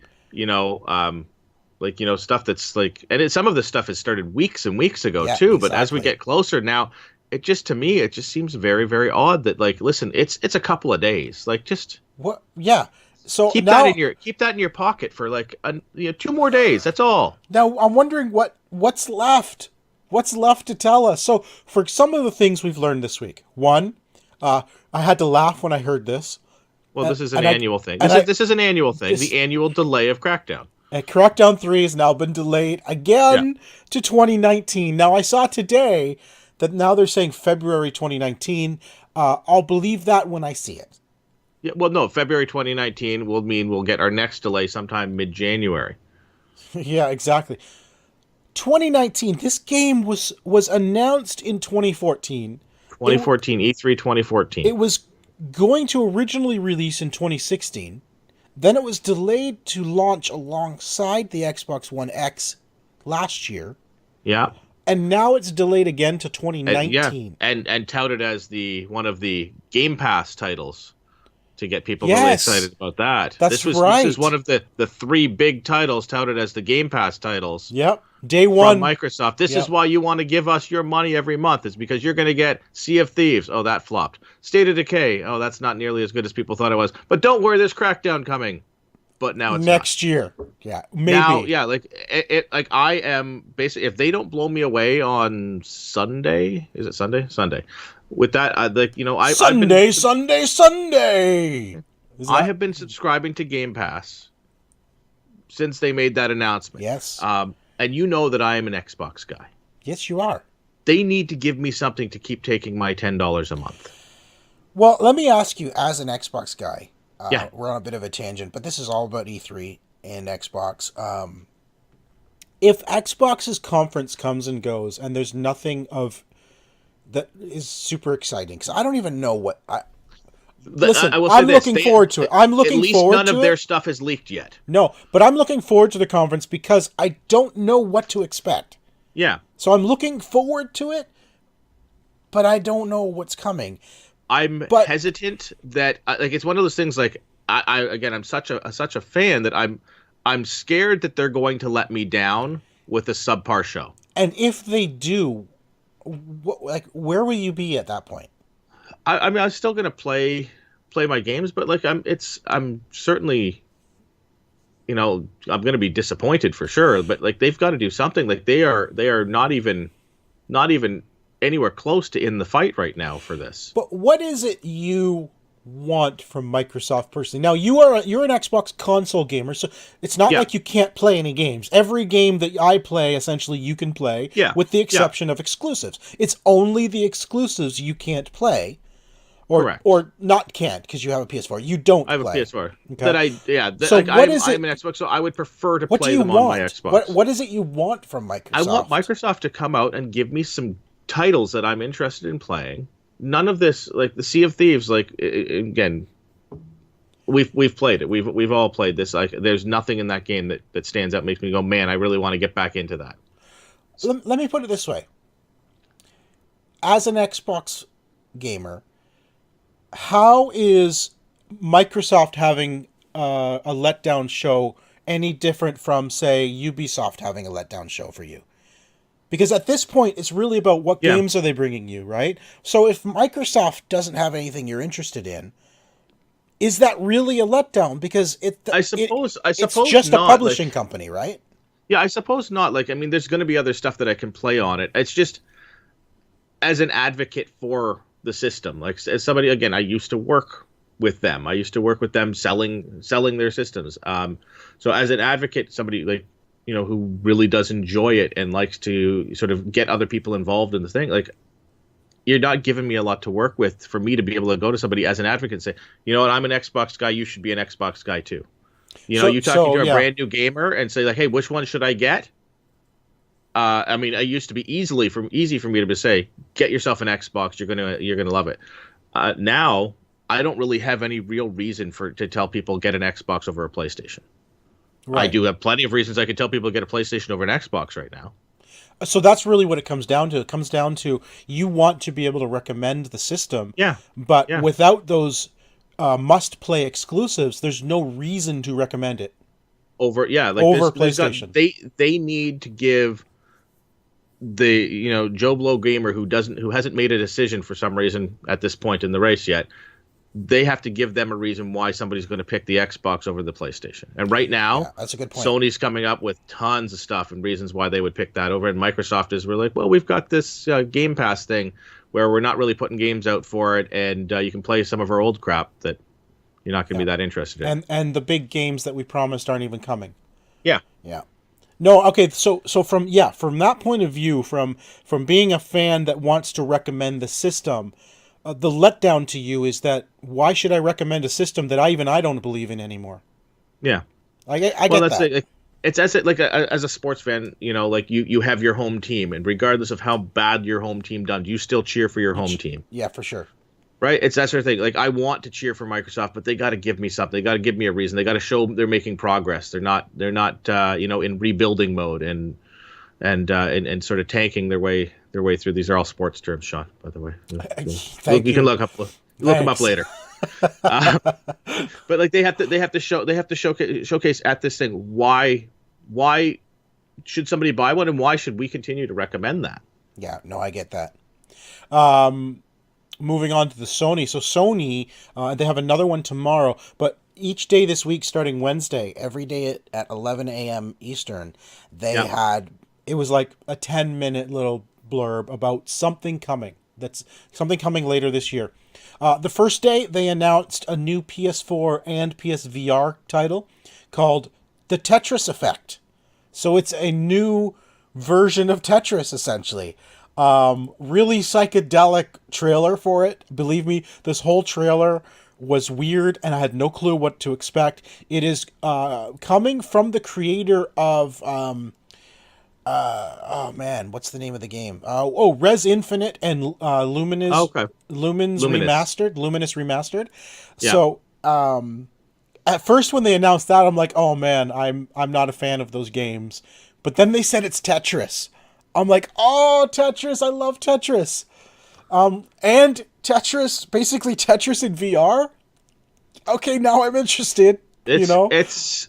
stuff that's and some of this stuff has started weeks and weeks ago too. Exactly. But as we get closer now, to me, it just seems very, very odd that listen, it's a couple of days. What? Yeah. So keep that in your pocket for 2 more days. That's all. Now I'm wondering what's left. What's left to tell us? So for some of the things we've learned this week, one. I had to laugh when I heard this. Well, this is an annual thing. This is an annual thing. The annual delay of Crackdown. And Crackdown 3 has now been delayed again to 2019. Now, I saw today that now they're saying February 2019. I'll believe that when I see it. Yeah, well, no, February 2019 will mean we'll get our next delay sometime mid-January. Yeah, exactly. 2019. This game was announced in 2014. 2014, E3 2014. It was going to originally release in 2016. Then it was delayed to launch alongside the Xbox One X last year. Yeah. And now it's delayed again to 2019. And touted as one of the Game Pass titles to get people really excited about that. This is one of the 3 big titles touted as the Game Pass titles. Yep. Day one. From Microsoft. This is why you want to give us your money every month. It's because you're going to get Sea of Thieves. Oh, that flopped. State of Decay. Oh, that's not nearly as good as people thought it was. But don't worry, there's Crackdown coming. But now it's next year. Yeah, maybe. Now, I am basically, if they don't blow me away on Sunday, is it Sunday? Sunday. With that, Sunday. I have been subscribing to Game Pass since they made that announcement. Yes. And you know that I am an Xbox guy. Yes, you are. They need to give me something to keep taking my $10 a month. Well, let me ask you, as an Xbox guy, we're on a bit of a tangent, but this is all about E3 and Xbox. If Xbox's conference comes and goes, and there's nothing of that is super exciting because I don't even know what I. Listen, I'm looking forward to it. I'm looking forward to it. At least none of their stuff is leaked yet. No, but I'm looking forward to the conference because I don't know what to expect. Yeah. So I'm looking forward to it, but I don't know what's coming. I'm hesitant that like it's one of those things like I'm such a fan that I'm scared that they're going to let me down with a subpar show. And if they do, where will you be at that point? I mean, I'm still gonna play my games, but like I'm certainly, I'm gonna be disappointed for sure. But like they've got to do something. Like they are not even anywhere close to in the fight right now for this. But what is it you want from Microsoft personally? Now you're an Xbox console gamer, so it's not like you can't play any games. Every game that I play, essentially, you can play, with the exception of exclusives. It's only the exclusives you can't play. Correct. Or not can't because you have a PS4. You don't play. I have a PS4. Okay. So what is it? I'm an Xbox, so I would prefer to What play do you them want? on my Xbox. What is it you want from Microsoft? I want Microsoft to come out and give me some titles that I'm interested in playing. None of this, like the Sea of Thieves, like again, we've played it. We've all played this. Like, there's nothing in that game that stands out, makes me go, man, I really want to get back into that. Let me put it this way: as an Xbox gamer, how is Microsoft having a letdown show any different from, say, Ubisoft having a letdown show for you? Because at this point, it's really about what games are they bringing you, right? So if Microsoft doesn't have anything you're interested in, is that really a letdown? Because I suppose it's just not a publishing company, right? Yeah, I suppose not. Like, I mean, there's going to be other stuff that I can play on it. It's just as an advocate for the system, like as somebody, again, I used to work with them. I used to work with them selling their systems. So as an advocate, somebody like, who really does enjoy it and likes to sort of get other people involved in the thing, like, you're not giving me a lot to work with for me to be able to go to somebody as an advocate and say, you know what, I'm an Xbox guy, you should be an Xbox guy too. You talking to a brand new gamer and say like, hey, which one should I get? I mean, it used to be easy for me to say, get yourself an Xbox, you're gonna love it. Now I don't really have any real reason to tell people get an Xbox over a PlayStation. Right. I do have plenty of reasons I could tell people to get a PlayStation over an Xbox right now. So that's really what it comes down to. It comes down to you want to be able to recommend the system. Yeah. But without those must-play exclusives, there's no reason to recommend it. Over PlayStation. They need to give the Joe Blow gamer who hasn't made a decision for some reason at this point in the race yet. They have to give them a reason why somebody's going to pick the Xbox over the PlayStation. And right now, that's a good point. Sony's coming up with tons of stuff and reasons why they would pick that over. And Microsoft we're like, well, we've got this Game Pass thing where we're not really putting games out for it, and you can play some of our old crap that you're not going to be that interested in. And the big games that we promised aren't even coming. Yeah. Yeah. No, okay, so from that point of view, from being a fan that wants to recommend the system, the letdown to you is that why should I recommend a system that I don't believe in anymore? Yeah, I get that. It's as a sports fan, like you have your home team, and regardless of how bad your home team done, you still cheer for your home team. Yeah, for sure. Right? It's that sort of thing. Like, I want to cheer for Microsoft, but they got to give me something. They got to give me a reason. They got to show they're making progress. They're not in rebuilding mode and sort of tanking their way through. These are all sports terms, Sean, by the way. You can look them up later. But like they have to showcase at this thing why should somebody buy one, and why should we continue to recommend that? Yeah, no, I get that. Moving on to the Sony. So Sony, they have another one tomorrow, but each day this week, starting Wednesday, every day at 11 a.m. Eastern, they had, it was like a 10-minute little blurb about something coming. That's something coming later this year. The first day, they announced a new PS4 and PSVR title called The Tetris Effect. So it's a new version of Tetris, essentially. Really psychedelic trailer for it. Believe me, this whole trailer was weird and I had no clue what to expect. It is coming from the creator of Oh man, what's the name of the game? Res Infinite and Oh, okay. Lumens Luminous. Remastered. Luminous Remastered. Yeah. So at first when they announced that, I'm like, oh man, I'm not a fan of those games. But then they said it's Tetris. I'm like, oh, Tetris, I love Tetris. And Tetris, basically Tetris in VR. Okay, now I'm interested. You know, It's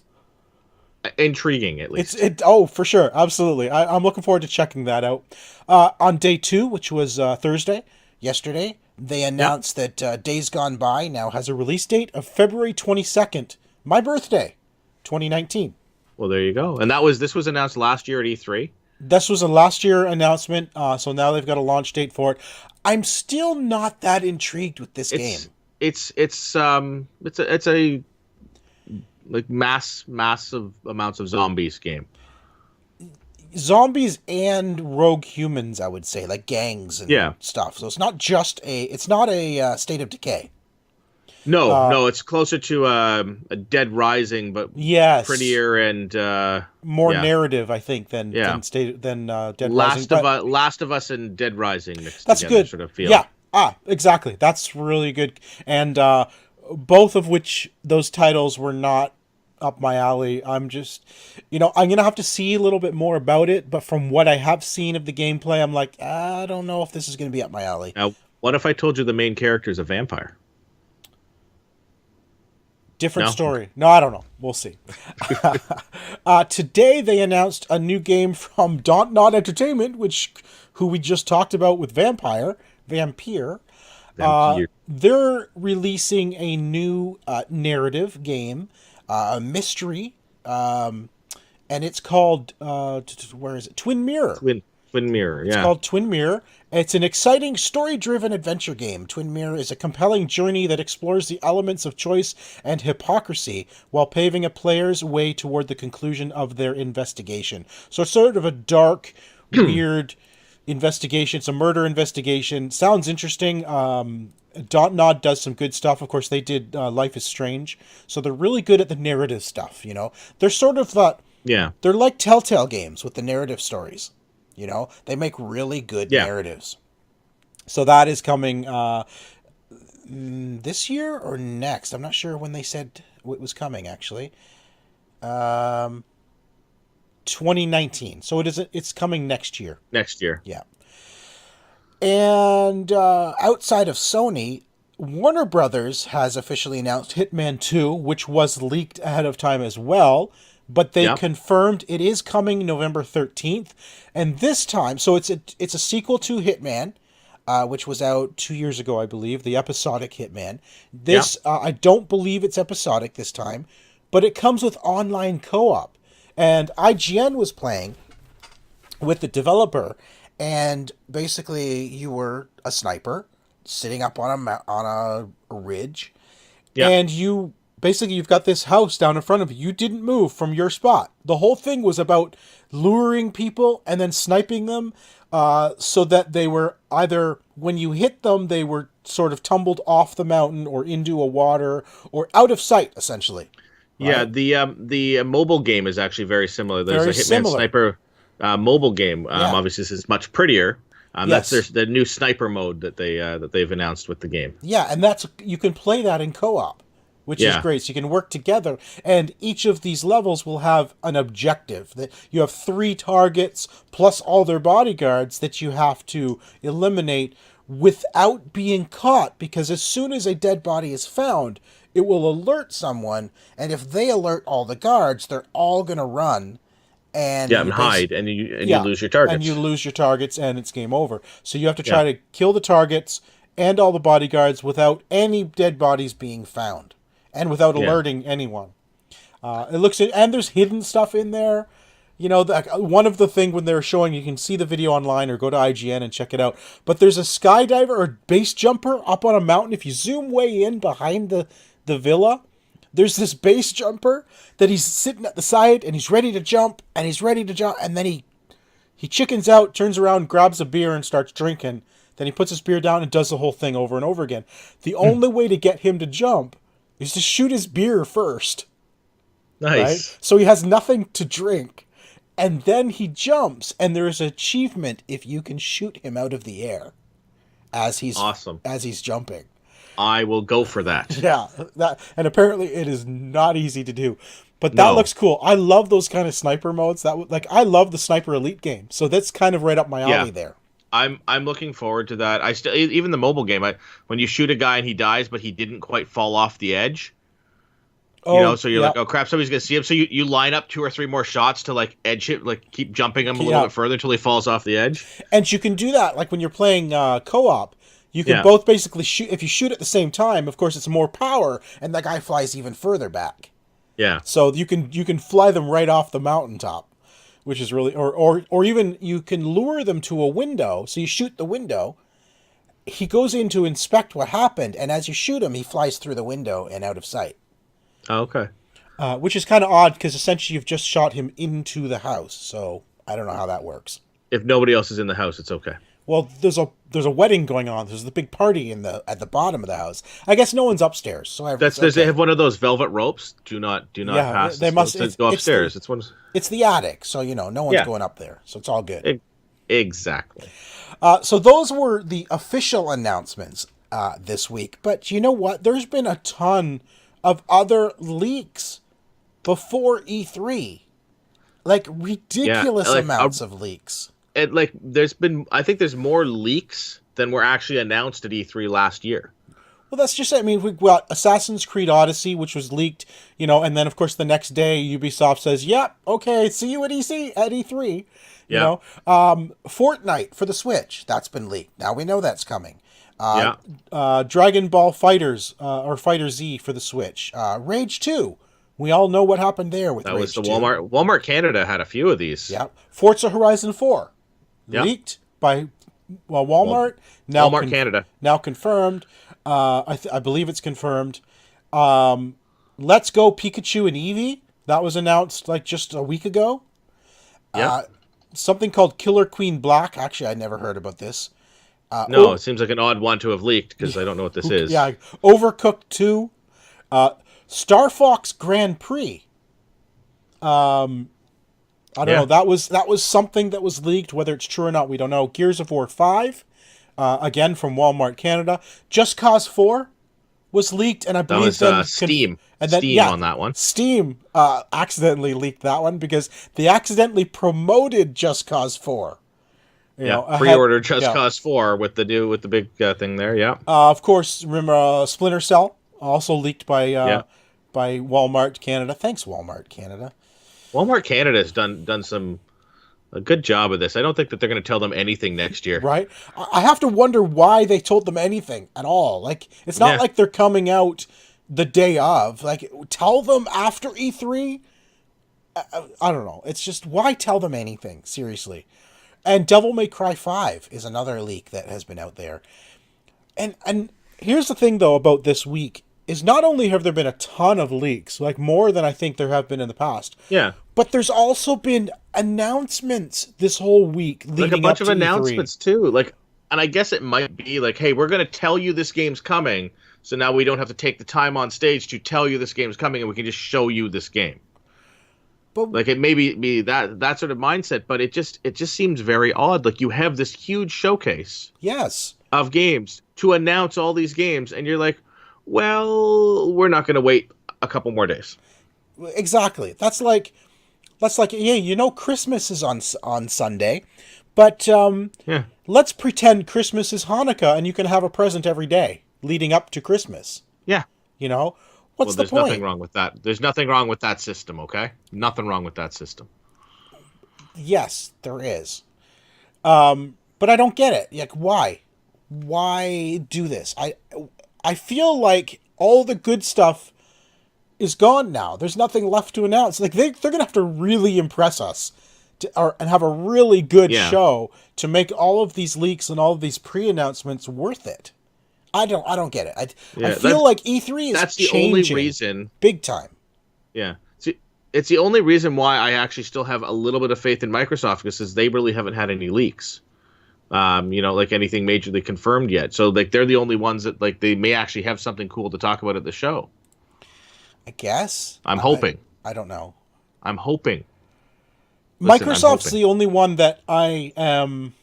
intriguing, at least. Oh, for sure, absolutely. I'm looking forward to checking that out. On day 2, which was Thursday, yesterday, they Yeah. announced that Days Gone By now has a release date of February 22nd, my birthday, 2019. Well, there you go. And this was announced last year at E3. This was a last year announcement, so now they've got a launch date for it. I'm still not that intrigued with this game. It's a like massive amounts of zombies game. Zombies and rogue humans, I would say, like gangs and stuff. So it's not just it's not a State of Decay. No, it's closer to a Dead Rising, but yes, prettier and more narrative, I think, than Dead Rising. Last of Us and Dead Rising mixed that's together, good. sort of feel. Yeah, exactly. That's really good, and both of which those titles were not up my alley. I'm just, I'm gonna have to see a little bit more about it. But from what I have seen of the gameplay, I'm like, I don't know if this is gonna be up my alley. Now, what if I told you the main character is a vampire? Different story. No, I don't know. We'll see. Today they announced a new game from Dontnod Entertainment, who we just talked about with Vampyr. They're releasing a new narrative game, a mystery, and it's called where is it? Twin Mirror. Twin Mirror, yeah. It's called Twin Mirror. It's an exciting, story-driven adventure game. Twin Mirror is a compelling journey that explores the elements of choice and hypocrisy while paving a player's way toward the conclusion of their investigation. So it's sort of a dark, weird investigation. It's a murder investigation. Sounds interesting. Dontnod does some good stuff. Of course, they did Life is Strange. So they're really good at the narrative stuff, They're sort of they're like Telltale games with the narrative stories. They make really good narratives. So that is coming this year or next. I'm not sure when they said it was coming, actually. 2019. So it's coming next year. Next year. Yeah. And outside of Sony, Warner Brothers has officially announced Hitman 2, which was leaked ahead of time as well. But they confirmed it is coming November 13th. And this time, so it's a sequel to Hitman, which was out 2 years ago, I believe, the episodic Hitman. This, I don't believe it's episodic this time, but it comes with online co-op. And IGN was playing with the developer, and basically you were a sniper sitting up on a ridge, and you've got this house down in front of you. You didn't move from your spot. The whole thing was about luring people and then sniping them so that they were either, when you hit them, they were sort of tumbled off the mountain or into a water or out of sight, essentially. Right? Yeah, the mobile game is actually very similar. There's a Hitman Sniper mobile game. Obviously, this is much prettier. That's the new sniper mode that they've announced with the game. Yeah, and you can play that in co-op, which is great. So you can work together, and each of these levels will have an objective. That you have 3 targets plus all their bodyguards that you have to eliminate without being caught, because as soon as a dead body is found, it will alert someone, and if they alert all the guards, they're all going to run. And hide, and you lose your targets. And you lose your targets, and it's game over. So you have to try to kill the targets and all the bodyguards without any dead bodies being found, and without alerting anyone. And there's hidden stuff in there. One of the thing when they're showing, you can see the video online or go to IGN and check it out. But there's a skydiver or base jumper up on a mountain. If you zoom way in behind the villa, there's this base jumper that he's sitting at the side and he's ready to jump, and then he chickens out, turns around, grabs a beer and starts drinking. Then he puts his beer down and does the whole thing over and over again. The only way to get him to jump is to shoot his beer first. Nice. Right? So he has nothing to drink. And then he jumps, and there is an achievement if you can shoot him out of the air as he's awesome. As he's jumping. I will go for that. Yeah, and apparently it is not easy to do. But that looks cool. I love those kind of sniper modes. I love the Sniper Elite game. So that's kind of right up my alley there. I'm looking forward to that. I still, even the mobile game, when you shoot a guy and he dies but he didn't quite fall off the edge. So you're like, oh crap, somebody's gonna see him. So you line up 2 or 3 more shots to like edge it, like keep jumping him a little bit further until he falls off the edge. And you can do that like when you're playing co-op. You can both basically shoot. If you shoot at the same time, of course, it's more power, and that guy flies even further back. Yeah. So you can fly them right off the mountaintop, which is really, or even you can lure them to a window. So you shoot the window. He goes in to inspect what happened, and as you shoot him, he flies through the window and out of sight. Oh, okay. Which is kind of odd because essentially you've just shot him into the house. So I don't know how that works. If nobody else is in the house, it's okay. Well, there's a wedding going on. There's the big party at the bottom of the house. I guess no one's upstairs, so they have one of those velvet ropes. Do not pass. They must go upstairs. It's the attic, so no one's going up there, so it's all good. Exactly. So those were the official announcements this week. But you know what? There's been a ton of other leaks before E3, like ridiculous amounts of leaks. I think there's more leaks than were actually announced at E3 last year. Well, that's just it. I mean, we've got Assassin's Creed Odyssey, which was leaked, and then, of course, the next day, Ubisoft says, yep, okay, see you at E3. Fortnite for the Switch, that's been leaked. Now we know that's coming. Dragon Ball FighterZ, or Fighter Z for the Switch. Rage 2. We all know what happened there with Rage 2. That was the Walmart Canada had a few of these. Yeah. Forza Horizon 4. Leaked by Walmart. Walmart Canada. Now confirmed. I believe it's confirmed. Let's Go Pikachu and Eevee. That was announced like just a week ago. Something called Killer Queen Black. Actually, I never heard about this. It seems like an odd one to have leaked because I don't know what this is. Yeah, Overcooked 2. Star Fox Grand Prix. I don't know. That was something that was leaked. Whether it's true or not, we don't know. Gears of War 5, again from Walmart Canada. Just Cause 4 was leaked, and I believe that was Steam. On that one. Steam accidentally leaked that one because they accidentally promoted Just Cause 4. Pre-order Just Cause 4 with the big thing there. Yeah. Of course, remember Splinter Cell also leaked by Walmart Canada. Thanks, Walmart Canada. Walmart Canada has done a good job of this. I don't think that they're going to tell them anything next year. Right? I have to wonder why they told them anything at all. Like, it's not like they're coming out the day of. Like, tell them after E3? I don't know. It's just, why tell them anything? Seriously. And Devil May Cry 5 is another leak that has been out there. And here's the thing, though, about this week. Is not only have there been a ton of leaks, like more than I think there have been in the past. Yeah. But there's also been announcements this whole week leading like a bunch up of to announcements E3. too. Like, and I guess it might be like, hey, we're going to tell you this game's coming, so now we don't have to take the time on stage to tell you this game's coming, and we can just show you this game. But like, it may be that sort of mindset, but it just seems very odd. Like, you have this huge showcase, of games to announce all these games, and you're like, well, we're not going to wait a couple more days. Exactly. That's like, Christmas is on Sunday, but let's pretend Christmas is Hanukkah, and you can have a present every day leading up to Christmas. Yeah. What's the point? There's nothing wrong with that. There's nothing wrong with that system, okay? Nothing wrong with that system. Yes, there is. But I don't get it. Like, why? Why do this? I feel like all the good stuff is gone now. There's nothing left to announce. Like, they're going to have to really impress us and have a really good show to make all of these leaks and all of these pre-announcements worth it. I don't get it. I feel like E3 is changing. The only reason. Big time. Yeah. It's the only reason why I actually still have a little bit of faith in Microsoft, because they really haven't had any leaks. Like anything majorly confirmed yet. So like, they're the only ones that, like, they may actually have something cool to talk about at the show. I guess. I'm hoping. I don't know. I'm hoping. Listen, Microsoft's the only one that I am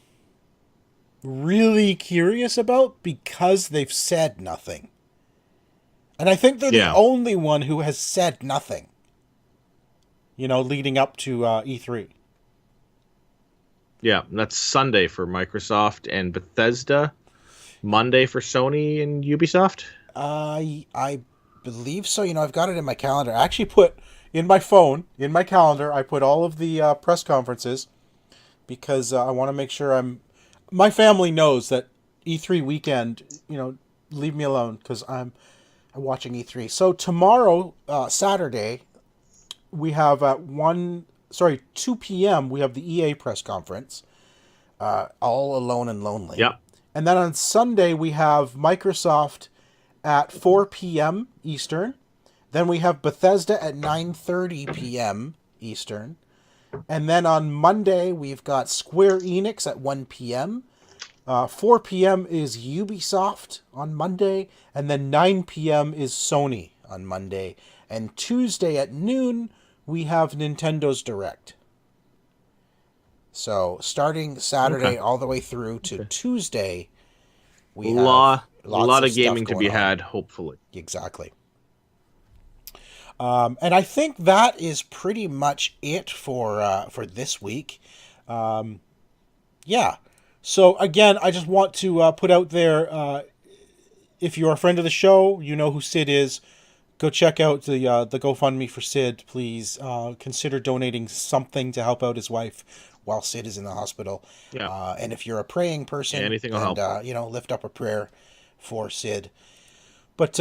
really curious about because they've said nothing. And I think they're the only one who has said nothing, leading up to E3. Yeah, that's Sunday for Microsoft and Bethesda. Monday for Sony and Ubisoft? I believe so. I've got it in my calendar. I actually put in my phone, in my calendar, I put all of the press conferences because I want to make sure my family knows that E3 weekend, leave me alone because I'm watching E3. So tomorrow, Saturday, we have at 2 p.m., we have the EA press conference, All Alone and Lonely. Yep. And then on Sunday, we have Microsoft at 4 p.m. Eastern. Then we have Bethesda at 9:30 p.m. Eastern. And then on Monday, we've got Square Enix at 1 p.m. 4 p.m. is Ubisoft on Monday. And then 9 p.m. is Sony on Monday. And Tuesday at noon, we have Nintendo's Direct. So starting Saturday all the way through to Tuesday, we have a lot of gaming to be had, hopefully. Exactly. And I think that is pretty much it for this week. Yeah. So again, I just want to put out there, if you're a friend of the show, you know who Sid is. Go check out the GoFundMe for Sid. Please consider donating something to help out his wife while Sid is in the hospital. Yeah. And if you're a praying person, anything will help. Lift up a prayer for Sid. But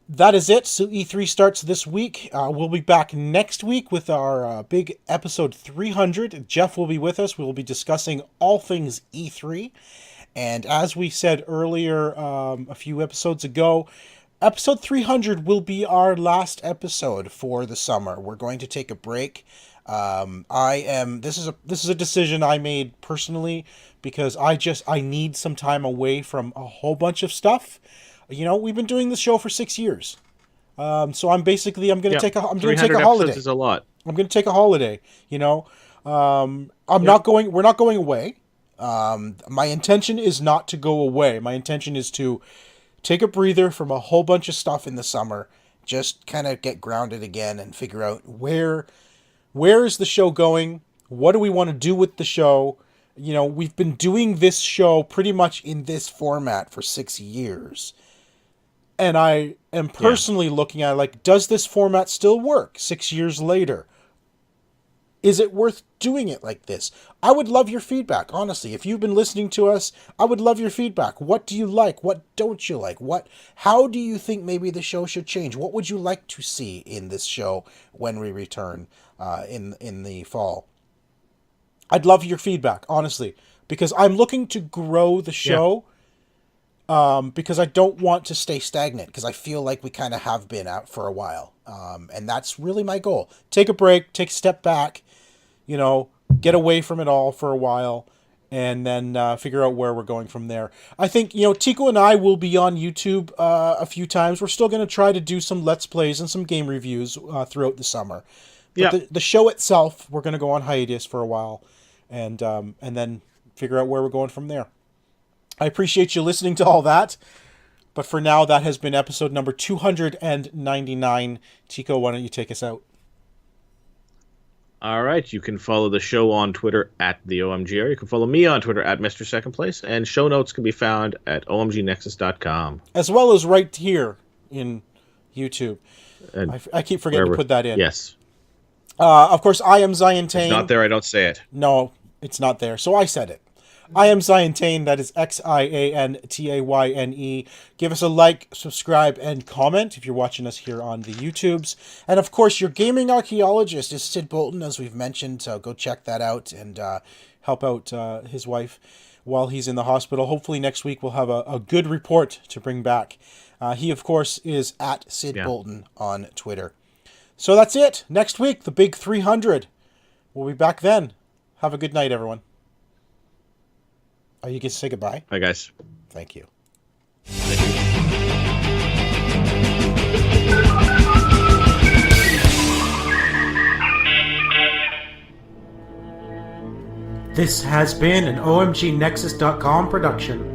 that is it. So E3 starts this week. We'll be back next week with our big episode 300. Jeff will be with us. We will be discussing all things E3. And as we said earlier, a few episodes ago, episode 300 will be our last episode for the summer. We're going to take a break. This is a decision I made personally because I need some time away from a whole bunch of stuff. We've been doing this show for 6 years. So I'm going to take a holiday. Is a lot. I'm going to take a holiday, we're not going away. My intention is not to go away. My intention is to take a breather from a whole bunch of stuff in the summer, just kind of get grounded again and figure out where is the show going? What do we want to do with the show? We've been doing this show pretty much in this format for 6 years. And I am personally looking at it like, does this format still work 6 years later? Is it worth doing it like this? I would love your feedback, honestly. If you've been listening to us, I would love your feedback. What do you like? What don't you like? How do you think maybe the show should change? What would you like to see in this show when we return in the fall? I'd love your feedback, honestly, because I'm looking to grow the show because I don't want to stay stagnant, because I feel like we kind of have been out for a while. And that's really my goal. Take a break, take a step back, get away from it all for a while, and then figure out where we're going from there. I think, Tico and I will be on YouTube a few times. We're still going to try to do some Let's Plays and some game reviews throughout the summer. But the show itself, we're going to go on hiatus for a while, and then figure out where we're going from there. I appreciate you listening to all that. But for now, that has been episode number 299. Tico, why don't you take us out? All right. You can follow the show on Twitter at the OMGR. You can follow me on Twitter at Mr. Second Place. And show notes can be found at omgnexus.com. As well as right here in YouTube. I keep forgetting to put that in. Yes. Of course, I am Zion Tane. It's not there, I don't say it. No, it's not there. So I said it. I am Zion Tane. That is XIANTAYNE. Give us a like, subscribe, and comment if you're watching us here on the YouTubes. And of course, your gaming archaeologist is Sid Bolton, as we've mentioned. So go check that out and help out his wife while he's in the hospital. Hopefully next week we'll have a good report to bring back. He, of course, is at Sid Bolton on Twitter. So that's it. Next week, the big 300. We'll be back then. Have a good night, everyone. Oh, you can say goodbye? Bye, guys. Thank you. This has been an OMGNexus.com production.